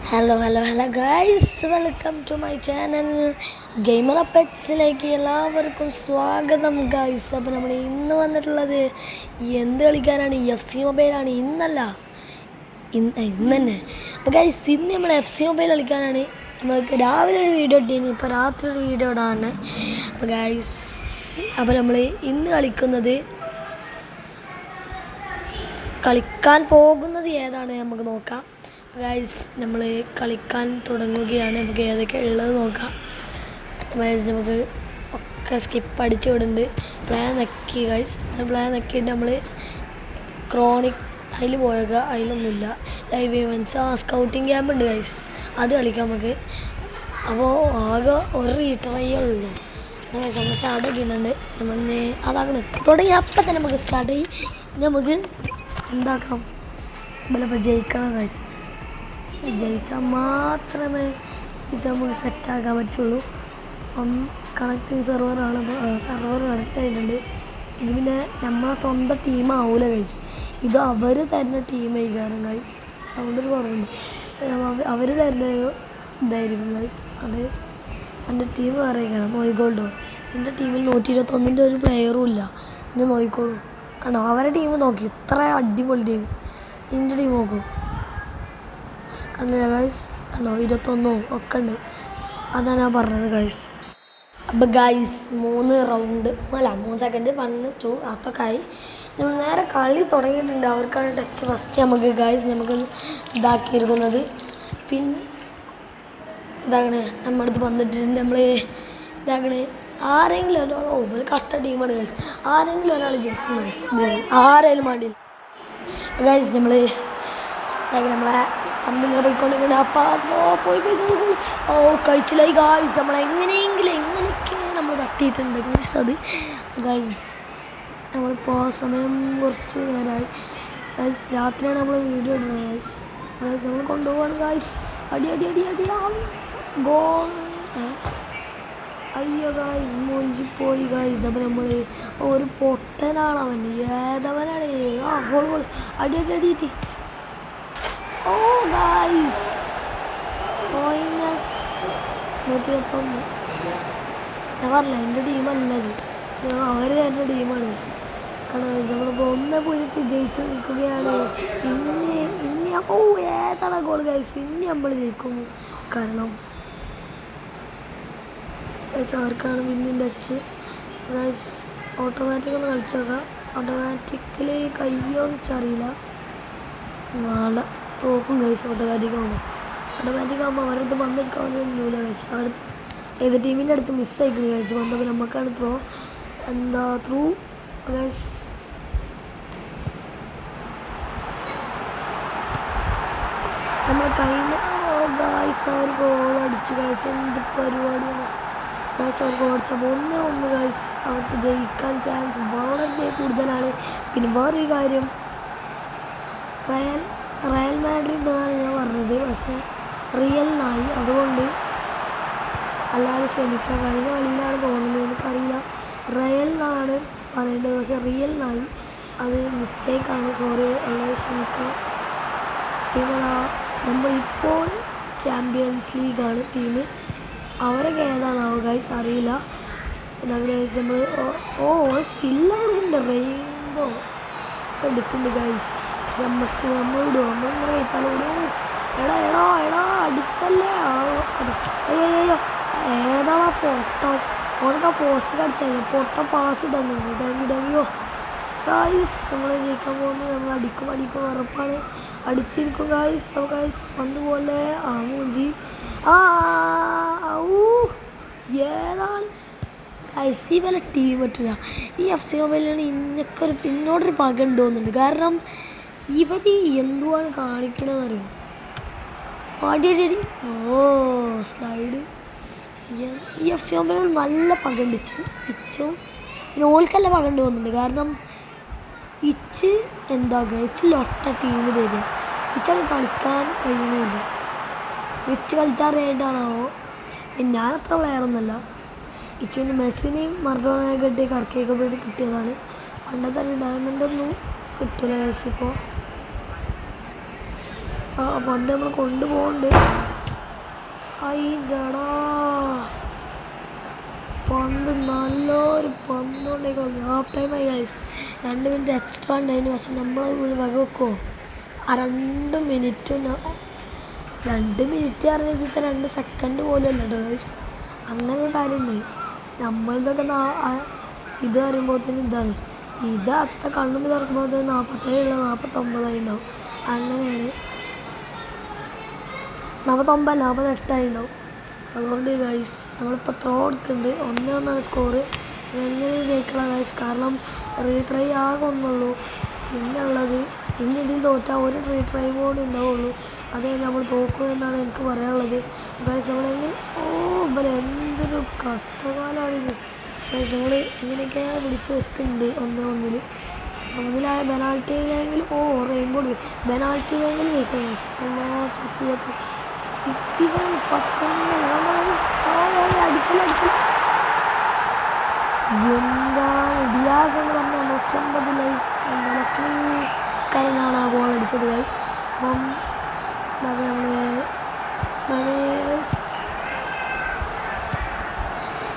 Hello guys, welcome to my channel gamer പെറ്റ്സിലേക്ക് എല്ലാവർക്കും സ്വാഗതം ഗൈസ്. അപ്പോൾ നമ്മൾ ഇന്ന് വന്നിട്ടുള്ളത് എന്ത് കളിക്കാനാണ്? F C മൊബൈലാണ്. ഇന്ന് തന്നെ. അപ്പോൾ ഗൈസ്, ഇന്ന് നമ്മൾ എഫ് സി മൊബൈൽ കളിക്കാനാണ്. നമ്മൾക്ക് രാവിലെ ഒരു വീഡിയോ ഇട്ടിന്, ഇപ്പോൾ രാത്രി ഒരു വീഡിയോ ഇടാണ്. അപ്പോൾ ഗൈസ്, അപ്പോൾ നമ്മൾ ഇന്ന് കളിക്കാൻ പോകുന്നത് ഏതാണ് നമുക്ക് നോക്കാം. ഗൈസ്, നമ്മൾ കളിക്കാൻ തുടങ്ങുകയാണ്. നമുക്ക് ഏതൊക്കെ ഉള്ളത് നോക്കാം. ഗൈസ്, നമുക്ക് ഒക്കെ സ്കിപ്പ് അടിച്ച് വിടുന്നുണ്ട്. പ്ലാൻ നക്കി ഗൈസ്, പ്ലാൻ നക്കിയിട്ട് നമ്മൾ ക്രോണിക് അതിൽ പോയേക്ക. അതിലൊന്നുമില്ല ലൈവ് ഇവൻറ്റ്സ്. സ്കൗട്ടിങ് ക്യാമ്പ് ഉണ്ട് ഗൈസ്, അത് കളിക്കാം നമുക്ക്. അപ്പോൾ ആകെ ഒരു റീട്രൈയേ ഉള്ളൂ ഗൈസ്. നമ്മൾ സ്റ്റാർട്ട് ആക്കിയിട്ടുണ്ട്. നമ്മൾ അതാക്കണം തുടങ്ങി അപ്പം തന്നെ നമുക്ക് സ്റ്റാർട്ട് ചെയ്യും. നമുക്ക് എന്താക്കണം? ഇപ്പോൾ ജയിക്കണം ഗൈസ്. ജയിച്ചാൽ മാത്രമേ ഇത് നമുക്ക് സെറ്റാക്കാൻ പറ്റുള്ളൂ. കണക്റ്റിങ് സെർവർ കണക്റ്റ് ആയിട്ടുണ്ട്. ഇത് പിന്നെ നമ്മളെ സ്വന്തം ടീമാവൂല ഗൈസ്, ഇത് അവർ തരുന്ന ടീമായി കാരണം ഗൈസ്. സൗണ്ട് ഒരു കുറവുണ്ട്. അവർ തരുന്ന ഇതായിരിക്കും ഗൈസ്. അത് എൻ്റെ ടീം വേറെ കാരണം നോയിക്കോളൂ. എൻ്റെ ടീമിൽ 121 ഒരു പ്ലെയറും ഇല്ല. എന്നെ നോക്കിക്കോളൂ. കണ്ടോ, അവരുടെ ടീം നോക്കി, ഇത്ര അടിപൊളി ടീം. എൻ്റെ ടീം നോക്കൂ, കണ്ടില്ല ഗൈസ്? കണ്ടോ, 21 ഒക്കെ ഉണ്ട്. അതാണ് ഞാൻ പറഞ്ഞത് ഗൈസ്. അപ്പോൾ ഗൈസ്, 3 സെക്കൻഡ് 1 2 അതൊക്കെ ആയി. നമ്മൾ നേരെ കളി തുടങ്ങിയിട്ടുണ്ട്. അവർക്കാണ് ടച്ച് ഫസ്റ്റ് നമുക്ക് ഗൈസ് നമുക്ക് ഇതാക്കിയിരിക്കുന്നത്. പിന്നെ ഇതാകണേ നമ്മുടെ അടുത്ത് വന്നിട്ടുണ്ട്. നമ്മൾ ഇതാകണേ ആരെങ്കിലും ഒരാൾ കട്ട ടീമാണ് ഗൈസ്. ആരെങ്കിലും ഒരാൾ ജയിക്കും ഗൈസ്, ആരെങ്കിലും വേണ്ടിയില്ല ഗൈസ്. നമ്മളെ പന്തിങ്ങനെ പോയിക്കൊണ്ടിങ്ങനെ പോയി കഴിച്ചില്ലായി ഗൈസ്. എങ്ങനെയൊക്കെ നമ്മൾ തട്ടിയിട്ടുണ്ട് ഗൈസ്. അത് ഗൈസ് നമ്മളിപ്പോൾ സമയം കുറച്ച് നേരമായി ഗൈസ്. രാത്രിയാണ് നമ്മൾ വീഡിയോ ഇടുന്നത് ഗൈസ്. നമ്മൾ കൊണ്ടുപോവാണ് ഗൈസ്. അടി ഗോൾ. അയ്യോ ഗൈസ്, മോഞ്ചിപ്പോയി ഗൈസ്. അപ്പോൾ നമ്മൾ ഒരു പൊട്ടനാണ് അവൻ. ഏതവനാണ്? ഗോൾ അടി. ഓ ഗൈസ്, -121. ഞാൻ പറഞ്ഞില്ല, എൻ്റെ ടീമല്ലത്, അവർ എൻ്റെ ടീമാണ്. കാരണം നമ്മളിപ്പോൾ 1-0 ജയിച്ച് നിൽക്കുകയാണ്. ഇനി ഏതാണ് ഗോൾ ഗൈസ്? ഇനി നമ്മൾ ജയിക്കും. കാരണം അവർക്കാണ് പിന്നെയും ടച്ച് ഗൈസ്. ഓട്ടോമാറ്റിക് ഒന്ന് കളിച്ചു നോക്കാം. ഓട്ടോമാറ്റിക്കലി കഴിയുമോ എന്ന് വെച്ചറിയില്ല. നാളെ തോക്കും ഗൈസ്. ഓട്ടോമാറ്റിക് ആകുമ്പോൾ അവരടുത്ത് പന്തെടുക്കാവുന്നില്ല ഗൈസ്. അടുത്ത് ഏത് ടീമിൻ്റെ അടുത്ത് മിസ്സായിക്കണം ഗൈസ്. വന്നപ്പോൾ നമുക്കാണ് ത്രൂ ഗൈസ്. നമ്മൾ കഴിഞ്ഞ ഗൈസ് അവർ ഗോൾ അടിച്ചു ഗൈസ്. എന്ത് പരിപാടിയാണ് ഗൈസ്. അവർ ഗോൾ അടിച്ചപ്പോൾ 1-1 ഗൈസ്. അവർക്ക് ജയിക്കാൻ ചാൻസ് വളരെ കൂടുതലാണ്. പിന്നെ വേറൊരു കാര്യം, റയൽ മാഡ്രിഡ് എന്നാണ് ഞാൻ പറഞ്ഞത്, പക്ഷേ റിയലിനായി. അതുകൊണ്ട് അല്ലാതെ ക്ഷമിക്കാം. കഴിഞ്ഞ കളിയിലാണ് തോന്നുന്നത്, എനിക്കറിയില്ല. റയലിനാണ് പറയേണ്ടത്, പക്ഷേ റിയലിനായി. അത് മിസ്റ്റേക്കാണ്, സോറി, എല്ലാവരും ക്ഷമിക്കുക. പിന്നെ നമ്മളിപ്പോൾ ചാമ്പ്യൻസ് ലീഗാണ് ടീം. അവരൊക്കെ ഏതാണാവോ ഗൈസ്, അറിയില്ല. പിന്നെ ഗൈസ് നമ്മൾ സ്കില്ലുണ്ട്, റെയിൻബോ എടുക്കുന്നുണ്ട് ഗൈസ്. പക്ഷെ നമ്മളിടുമോ? നമ്മളിങ്ങനെ വയ്ത്താലും ഇടുമോ? എടാ അടിച്ചല്ലേ. അയ്യോ ഏതാണാ പൊട്ടം? ഓനക്ക് ആ പോസ്റ്റ് അടിച്ചാൽ പൊട്ടം പാസ് ഇടുന്നുണ്ട്. ഡെങ്കിയോ ഗൈസ്, നമ്മൾ ജയിക്കാൻ പോകുന്നത്. നമ്മൾ അടിക്കും ഉറപ്പാണ്. അടിച്ചിരിക്കും ഗൈസ്. അപ്പോൾ ഗൈസ് വന്നു പോലെ മൂഞ്ചി. ഏതാണ് ഗൈസ്? ഈ വല്ല ടീം പറ്റില്ല. ഈ എഫ് സി മൊബൈലിലാണ് ഇന്നൊക്കെ പിന്നോടൊരു പക ഉണ്ടോന്നുണ്ട്. കാരണം ഇവർ എന്തുവാണ് കാണിക്കണമെന്ന് അറിയോ? അടി. സ്ലൈഡ്. ഈ എഫ് സി മൊബൈലിൽ നല്ല പകണ്ട്. ഇച്ചും പിന്നെ ഓൾക്കല്ല പകണ്ട് പോകുന്നുണ്ട്. കാരണം ഇച്ച് ഒറ്റ ടീം തരിക. ഇച്ചാണ് കളിക്കാൻ കഴിയണമില്ല. ഇച്ച് കളിച്ചാറായിട്ടാണാവോ? പിന്നെ ഞാനത്ര പ്ലെയറൊന്നുമല്ല. ഇച്ചുവിന് മെസ്സിനെയും മറഡോണയൊക്കെ കറക്കിയൊക്കെ കിട്ടിയതാണ്. പണ്ടത്തെ ഡയമണ്ടൊന്നും കിട്ടില്ല ഗൈസ്. ഇപ്പോൾ ആ പന്ത് നമ്മൾ കൊണ്ടുപോകുന്നുണ്ട്. അയിൻ്റെടാ പന്ത് നല്ലൊരു പന്ത് കൊണ്ടേ കളഞ്ഞു. ഹാഫ് ടൈം ആയി ഗൈസ്. 2 മിനിറ്റ് എക്സ്ട്രാ ഉണ്ടായിരുന്നു. പക്ഷെ നമ്മളെ വക വെക്കുമോ? ആ 2 മിനിറ്റ് അറിഞ്ഞിട്ട് 2 സെക്കൻഡ് പോലും അല്ല കേട്ടോ ഗൈസ്. അങ്ങനെ ഒരു കാര്യമുണ്ട്. നമ്മളതൊക്കെ ഇത് പറയുമ്പോഴത്തേന് ഇതാണ്. ഇത് അത്ര കണ്ണുമ്പോൾ തുറക്കുമ്പോഴത്തേന് 47 49 ഉണ്ടാവും. അങ്ങനെയാണ്. 49 48 ഉണ്ടാവും. അതുകൊണ്ട് ഗൈസ് നമ്മളിപ്പോൾ ത്രോ എടുക്കുന്നുണ്ട്. 1-1 സ്കോറ്. എങ്ങനെ ജയിക്കണം ഗൈസ്? കാരണം റീട്രൈ ആകെ ഒന്നുള്ളൂ. പിന്നെ ഉള്ളത് ഇനി ഇതിൽ തോറ്റാൽ ഒരു റീട്രൈ കൂടി ഉണ്ടാവുള്ളൂ. അത് നമ്മൾ തോക്കുമെന്നാണ് എനിക്ക് പറയാനുള്ളത് ഗൈസ്. നമ്മളെങ്ങനെ ഇവരെ എന്തൊരു കഷ്ടകാലമാണിത് ഗൈസ്. നമ്മൾ ഇങ്ങനെയൊക്കെ പിടിച്ച് വെക്കുന്നുണ്ട് 1-1. സമനിലായ പെനാൾട്ടിയിലെങ്കിൽ റെയിൻബോ പെനാൾട്ടിയിലെങ്കിൽ വയ്ക്കും. ചത്തി ഇവൻ പറ്റുന്നില്ല. അടിക്കൽ എന്താണ് ഡിയാസ് എന്ന് പറഞ്ഞാൽ 109 കാര്യങ്ങളാണ് ആ ഗോൾ അടിച്ചത് ഗൈസ്. അപ്പം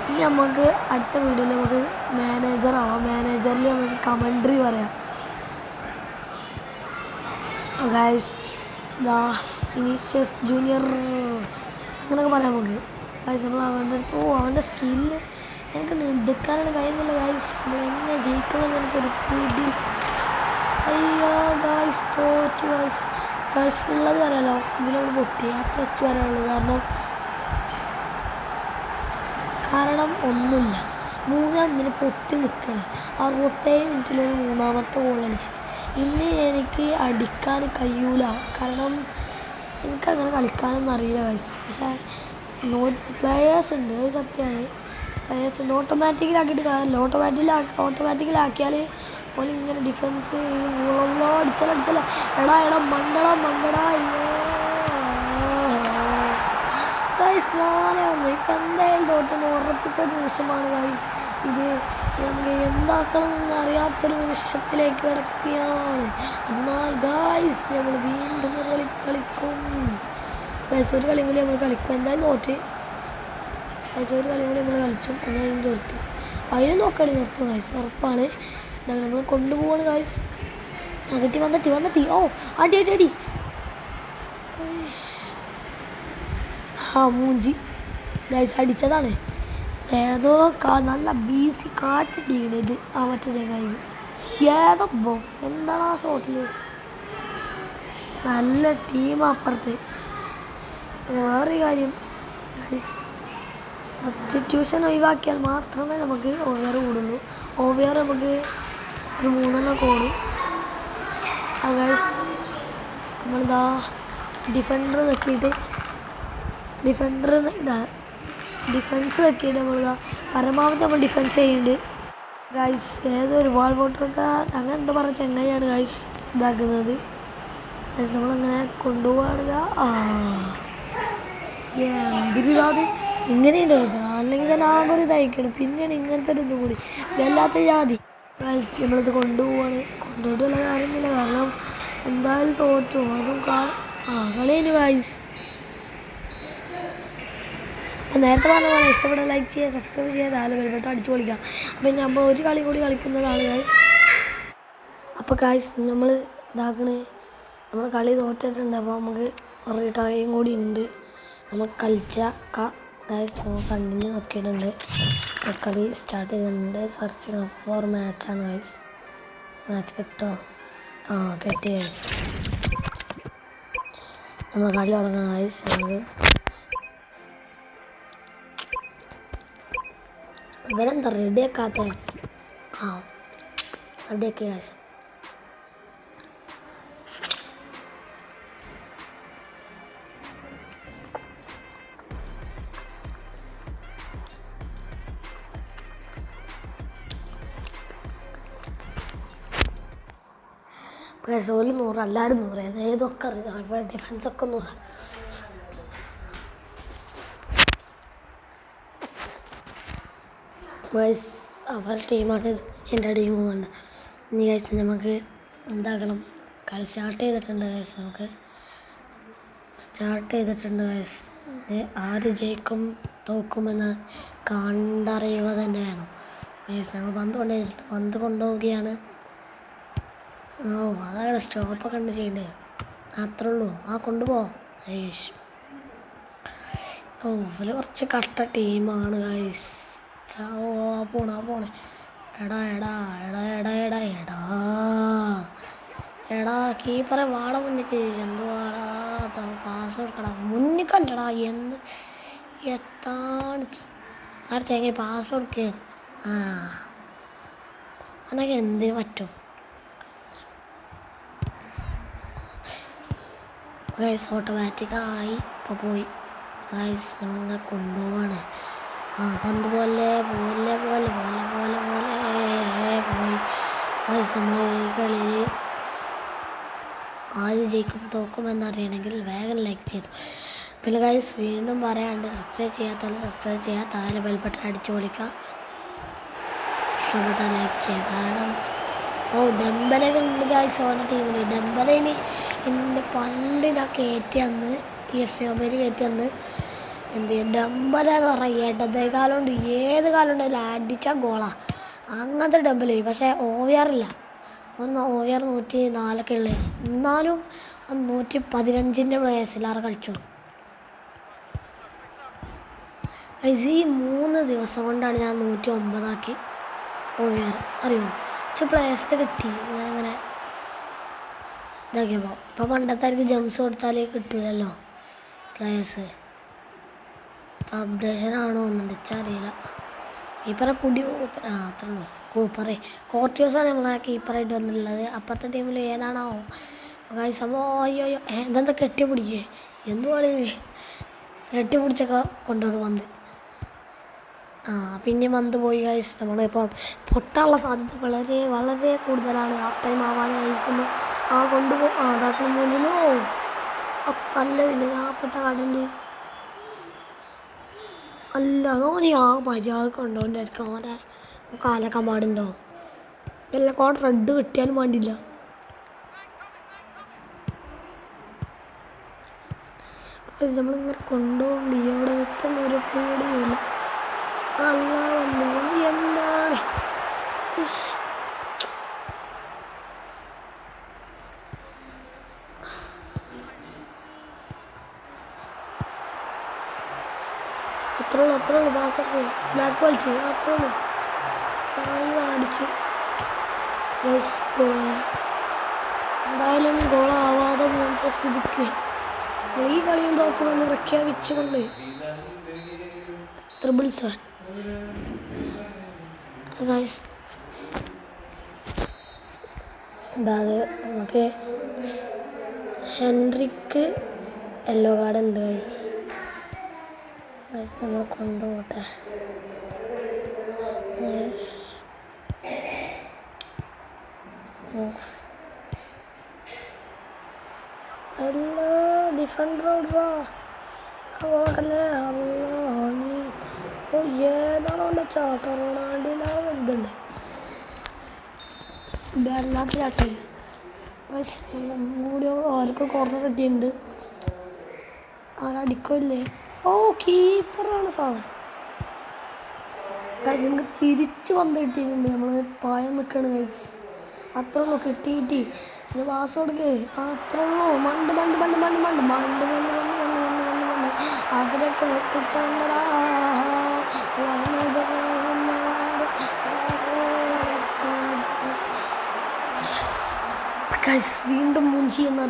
ഇനി നമുക്ക് അടുത്ത വീഡിയോയിൽ നമുക്ക് മാനേജർ ആവാം. മാനേജറിൽ നമുക്ക് കമൻട്രി പറയാം ഗൈസ്. വിനീഷ്യസ് ജൂനിയർ അങ്ങനെയൊക്കെ പറയാം നമുക്ക് ഗൈസ്. നമ്മൾ അവൻ്റെ അടുത്ത് അവൻ്റെ സ്കില്ല് എനിക്ക് എടുക്കാനാണ് കഴിയുന്നില്ല ഗൈസ്. നമ്മൾ എങ്ങനെ ജയിക്കണമെന്ന് എനിക്കൊരു പിടി. അയ്യോ ഗൈസ് തോറ്റു ഗൈസ്. ഗൈസ് ഉള്ളത് പറയാലോ ഇതിലോട് പൊട്ടി അത്ര വെച്ച് പറയാനുള്ളൂ. കാരണം ഒന്നുമില്ല. 3-1 പൊട്ടി നിൽക്കണേ. 67 മിനിറ്റിലൊരു 3ാമത്തെ ഗോൾ അടിച്ച്. ഇന്ന് എനിക്ക് അടിക്കാൻ കഴിയൂല. കാരണം എനിക്കങ്ങനെ കളിക്കാനൊന്നും അറിയില്ല ഗൈസ്. പക്ഷേ പ്ലെയേഴ്സ് ഉണ്ട്, അത് സത്യമാണ്. പ്ലെയേഴ്സ് ഉണ്ട്. ഓട്ടോമാറ്റിക്കലാക്കിയിട്ട് കാര്യമില്ല. ഓട്ടോമാറ്റിക്കലാക്കിയാൽ ഓല് ഇങ്ങനെ ഡിഫൻസ് അടിച്ചല്ല എടാ മണ്ടടാ ഗൈസ്. 4-1 ഇപ്പം എന്തായാലും തോറ്റെന്ന് ഉറപ്പിച്ചൊരു നിമിഷമാണ് ഗൈസ്. ഇത് നമുക്ക് എന്താക്കണം എന്ന് അറിയാത്തൊരു നിമിഷത്തിലേക്ക് കിടക്കുകയാണ്. അതിനാൽ ഗൈസ് നമ്മൾ വീണ്ടും കളിക്കും ഗൈസ്. ഒരു കളി കൂടി നമ്മൾ കളിക്കും. എന്തായാലും തോറ്റ് ഗൈസ്. ഒരു കളി കൂടി നമ്മൾ കളിച്ചു. എന്നാലും നിർത്തും. അതിന് നോക്കണി നിർത്തും ഗൈസ്. ഉറപ്പാണ്. എന്താണ് നമ്മൾ കൊണ്ടുപോവാണ് ഗൈസ്. വന്നിട്ട് അടി മൂഞ്ചി ഗൈസ്. അടിച്ചതാണ് ഏതോ നല്ല ബീസി കാറ്റിട്ടിരിക്കണത് ആ മറ്റേ ചങ്ങായി. ഏതോ എന്താണ് ആ ഷോട്ടിൽ? നല്ല ടീം അപ്പുറത്ത്. വേറൊരു കാര്യം ഗൈസ്, സബ്സ്റ്റിറ്റ്യൂഷൻ ഒഴിവാക്കിയാൽ മാത്രമേ നമുക്ക് ഓവർ കൂടുള്ളൂ. ഓവർ നമുക്ക് ഒരു 3 കൂടും ഗൈസ്. നമ്മളിതാ ഡിഫൻസ് വെക്കിയിട്ട് നമ്മളിതാ പരമാവധി നമ്മൾ ഡിഫെൻസ് ചെയ്യുന്നുണ്ട് ഗൈസ്. ഏതൊരു വാൾ വോട്ടറൊക്കെ അങ്ങനെ എന്താ പറയുക ചെങ്ങായിയാണ് ഗൈസ് ഇതാക്കുന്നത് ഗൈസ്. നമ്മളങ്ങനെ കൊണ്ടുപോവുകയാണെങ്കിൽ എന്തൊരു ഇങ്ങനെയുണ്ട്. അല്ലെങ്കിൽ തന്നെ ആകെ ഒരു ഇതായിക്കണം. പിന്നെയാണ് ഇങ്ങനത്തെ ഒരു ഇതും കൂടി വല്ലാത്ത ജാതി ഗൈസ്. നമ്മളിത് കൊണ്ടുപോയിട്ടുള്ള കാര്യമൊന്നുമില്ല. കാരണം എന്തായാലും തോറ്റു. അതും കളിയുണ്ട് ഗൈസ്. നേരത്തെ പറഞ്ഞ പോലെ ഇഷ്ടപ്പെട്ട ലൈക്ക് ചെയ്യുക, സബ്സ്ക്രൈബ് ചെയ്യുക, താഴെ ബെൽ ബട്ടൺ അടിച്ചു പൊളിക്കുക. അപ്പം നമ്മൾ ഒരു കളി കൂടി കളിക്കുന്നതാണ് ഗൈസ്. അപ്പോൾ ഗൈസ് നമ്മൾ നമ്മൾ കളി തോറ്റിട്ടുണ്ട്. അപ്പോൾ നമുക്ക് ഒരു ടൈം കൂടി ഉണ്ട്. നമുക്ക് കളിച്ച ഗൈസ് നമ്മൾ കണ്ടിന്യൂ നോക്കിയിട്ടുണ്ട്. കളി സ്റ്റാർട്ട് ചെയ്തിട്ടുണ്ട്. സെർച്ചിങ് ഫോർ മാച്ചാണ് ഗൈസ്. മാച്ച് കിട്ടോ? കിട്ടി ഗൈസ്. നമ്മൾ കളി തുടങ്ങാം ഗൈസ്. ഇവരെന്താ റെഡിയാക്കാത്ത? റെഡിയാക്കി ഗൈസ്. സോലി 100, എല്ലാവരും 100. ഏതൊക്കെ അറിയാം. ഡിഫൻസൊക്കെ 100. ഗൈസ് അവരുടെ ടീമാണ് എൻ്റെ ടീമുമാണ്. ഇനി ഗൈസ് നമുക്ക് എന്താക്കണം? കളി സ്റ്റാർട്ട് ചെയ്തിട്ടുണ്ട് ഗൈസ്. നമുക്ക് സ്റ്റാർട്ട് ചെയ്തിട്ടുണ്ട് ഗൈസ്. ഇത് ആര് ജയിക്കും തോക്കുമെന്ന് കണ്ടറിയുക തന്നെ വേണം ഗൈസ്. ഞങ്ങൾ പന്ത് കൊണ്ടുപോവുകയാണ്. അതാണ് സ്റ്റോപ്പൊക്കെ ഉണ്ട് ചെയ്യേണ്ടത്. അത്രേ ഉള്ളൂ. കൊണ്ടുപോ. ഇവര് കുറച്ച് കട്ട ടീമാണ് ഗൈസ്. പോണേ എടാ എടാ എടാ എടാ എടാ എടാ എടാ കീപ്പറെ വാട മുന്നിക്ക്. എന്തുവാടാ പാസ് കൊടുക്കടാ മുന്നിക്കല്ലടാ. എത്താണ് ചെങ്ങ പാസ് കൊടുക്കുക. അതൊക്കെ എന്തിനു പറ്റും ഗൈസ്. ഓട്ടോമാറ്റിക്കായി ഇപ്പോൾ പോയി ഗൈസ്. നമ്മളിങ്ങനെ കൊണ്ടുപോവാണ്. പന്ത് പോലെ പോലെ പോലെ പോലെ പോലെ പോലെ പോയി ഗൈസ്. നമ്മൾ ഈ കളിയിൽ ആര് ജയിക്കും തോക്കുമെന്നറിയണമെങ്കിൽ വേഗം ലൈക്ക് ചെയ്തു. പിന്നെ ഗൈസ് വീണ്ടും പറയാണ്ട് സബ്സ്ക്രൈബ് ചെയ്യാത്ത ബെൽ ബട്ടൺ അടിച്ചു പൊളിക്കുക. ഇഷ്ടപ്പെട്ടാൽ ലൈക്ക് ചെയ്യുക. കാരണം ഡെമ്പലൊക്കെ ഉണ്ട് ഗൈസ് ഓരോ ടീമിന്. ഡെമ്പലിന് എൻ്റെ പണ്ട് ഞാൻ കയറ്റി അന്ന് EFC മൊബൈൽ കയറ്റി അന്ന് എന്ത് ചെയ്യും ഡെമ്പല എന്ന് പറഞ്ഞാൽ ഇടതേ കാലം കൊണ്ട് ഏത് കാലം ഉണ്ടെങ്കിലും അടിച്ചാൽ ഗോളാണ്. അങ്ങനത്തെ ഡെമ്പല്. പക്ഷേ OVR ഇല്ല. OVR 104 ഉള്ളത്. എന്നാലും 115 പ്ലേയേഴ്സിലാറ് കളിച്ചു. ഈ 3 ദിവസം കൊണ്ടാണ് ഞാൻ 109 OVR. അറിയുമോ? പ്ലേയേഴ്സിനെ കിട്ടി ഇങ്ങനെ ഇതാക്കിയപ്പോൾ. ഇപ്പോൾ പണ്ടത്തെ ആർക്ക് ജംസ് കൊടുത്താൽ കിട്ടില്ലല്ലോ പ്ലേയേഴ്സ്. അപ്ഡേഷൻ ആണോ ഒന്നുണ്ട് അറിയില്ല. കീപ്പറെ അത്രേ ഉള്ളൂ. കോർട്ടിയോസാണ് നമ്മളെ കീപ്പറായിട്ട് വന്നിട്ടുള്ളത്. അപ്പുറത്തെ ടീമിൽ ഏതാണോ സംഭവം. അയ്യോ ഇതെന്താ കെട്ടിപ്പിടിക്കേ? എന്തുവാണ് കെട്ടിപ്പിടിച്ചൊക്കെ കൊണ്ടുപോകും വന്ന്. പിന്നെ വന്ന് പോയി ഗൈസ്. നമ്മളിപ്പോൾ പൊട്ടാനുള്ള സാധ്യത വളരെ വളരെ കൂടുതലാണ്. ഹാഫ് ടൈം ആവാനായിരിക്കുന്നു. കൊണ്ടുപോകും. അതാക്കണം മൂന്നിലോ അല്ല. പിന്നെ അപ്പത്തെ കടല് അല്ല അതോനെ മര്യാദ കൊണ്ടുകൊണ്ടായിരിക്കും. അവനെ കാലക്കാൻ പാടുണ്ടോ? എല്ലാം കോട് റെഡ് കിട്ടിയാലും വേണ്ടില്ല. നമ്മളിങ്ങനെ കൊണ്ടുപോകണ്ട്. എവിടെ എത്തുന്നൊരു പേടിയുമില്ല. അല്ല വന്നു എന്താണ് അത്രേ ഉള്ളൂ. പാസ്സർക്ക് ബ്ലാക്ക് വലിച്ച് അത്രേ ഉള്ളൂ. അടിച്ച് എന്തായാലും ഗോളാവാതെ മോണിച്ച സ്ഥിതിക്ക് ഈ കളിയും തോക്കുമെന്ന് പ്രഖ്യാപിച്ചുകൊണ്ട് 777 ഗൈസ്. നമുക്ക് ഹെൻറിക്ക് യെല്ലോ കാർഡ് ഉണ്ട് ഗൈസ്. നമ്മൾ കൊണ്ടുപോട്ടെ. എല്ലാ ഡിഫൻഡറോടാ അല്ലേ. ഏതാണോ എൻ്റെ ചാട്ട റൊണാൾഡിനാണ് ഇതുണ്ട്. വല്ലാത്ത ചാട്ടം കൂടി. ആർക്കും കോർണർ കിട്ടിയിട്ടുണ്ട്. ആരടിക്കില്ലേ? കീപ്പറാണ് സാധനം ഗൈസ്. നമുക്ക് തിരിച്ച് വന്ന് കിട്ടിയിട്ടുണ്ട്. നമ്മൾ പായം നിൽക്കുകയാണ് ഗൈസ്. അത്രേ ഉള്ളൂ. കിട്ടി ഇത് പാസ് കൊടുക്ക്. അത്രേ ഉള്ളൂ. മണ്ട് അവരൊക്കെ വെട്ടിച്ചോണ്ടടാ. ഗൈസ് വീണ്ടും മുഞ്ചി എന്ന്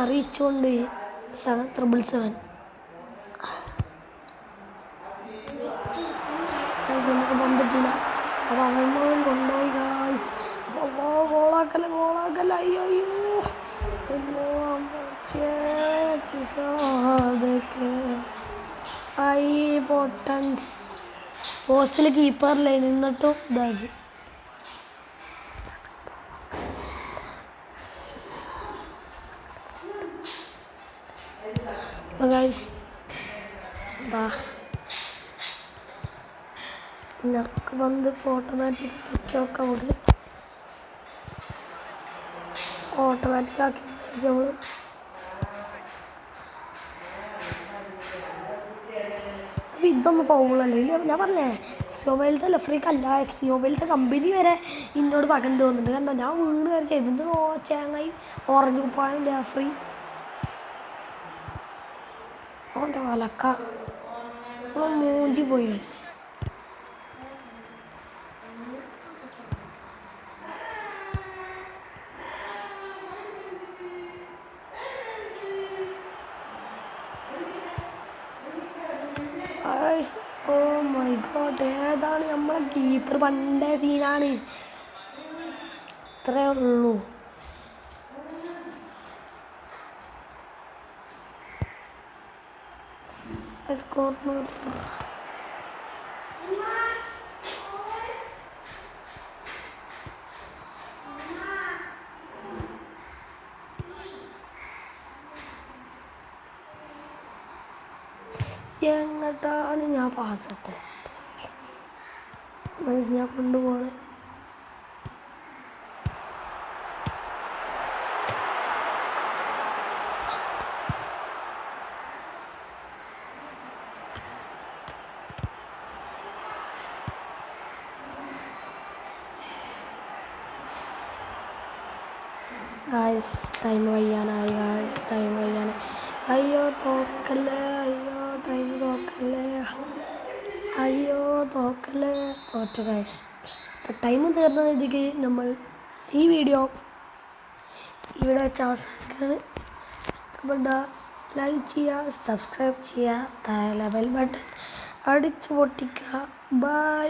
അറിയിച്ചുകൊണ്ട് 777 നമുക്ക് ബന്ധിട്ടില്ല. അത് അവന്മാർ കൊണ്ടുപോയി ഗൈസ്. ഗോളാക്കല്ല. അയ്യോ പൊട്ടൻസ് പോസ്റ്റിൽ കീപ്പറില്ലേ നിന്നിട്ടും ഇതാക്കി. ഗൈസ് നമുക്ക് വന്ന് ഓട്ടോമാറ്റിക് ആക്കി നമ്മൾ അപ്പോൾ ഇതൊന്നും ഫൗളല്ലേ ഇല്ല ഞാൻ പറഞ്ഞേ FC മൊബൈലത്തെ ലഫ്രീക്കല്ല FC മൊബൈലത്തെ കമ്പനി വരെ ഇന്നോട് പകണ്ട് തോന്നുന്നുണ്ട് കാരണം ഞാൻ വീണ് വരെ ചെയ്തിട്ട് ചേങ്ങായി ഓറഞ്ച് കുപ്പായം ലഫ്രീ ഓൻ്റെ വലക്ക മൂഞ്ചി പോയി ഓ മൈ ഗോഡ് ഏതാണ് നമ്മളെ കീപ്പർ പണ്ടേ സീനാണ് ഇത്രേ ഉള്ളൂ കോർണർ എങ്ങോട്ടാണ് ഞാൻ പാസ് ഇട്ടെ ഞാൻ കൊണ്ടുപോണേ ഗായ്സ് ടൈം കഴിയാനായി അയ്യോ തോക്കല്ലേ തോറ്റു ഗായ്സ് ടൈം തീർന്ന രീതിക്ക് നമ്മൾ ഈ വീഡിയോ ഇവിടെ വെച്ച് അവസാനിക്കുകയാണ് ഇഷ്ടപ്പെട്ട ലൈക്ക് ചെയ്യുക സബ്സ്ക്രൈബ് ചെയ്യുക താഴെ ബെൽ ബട്ടൺ അടിച്ചു പൊട്ടിക്കുക ബൈ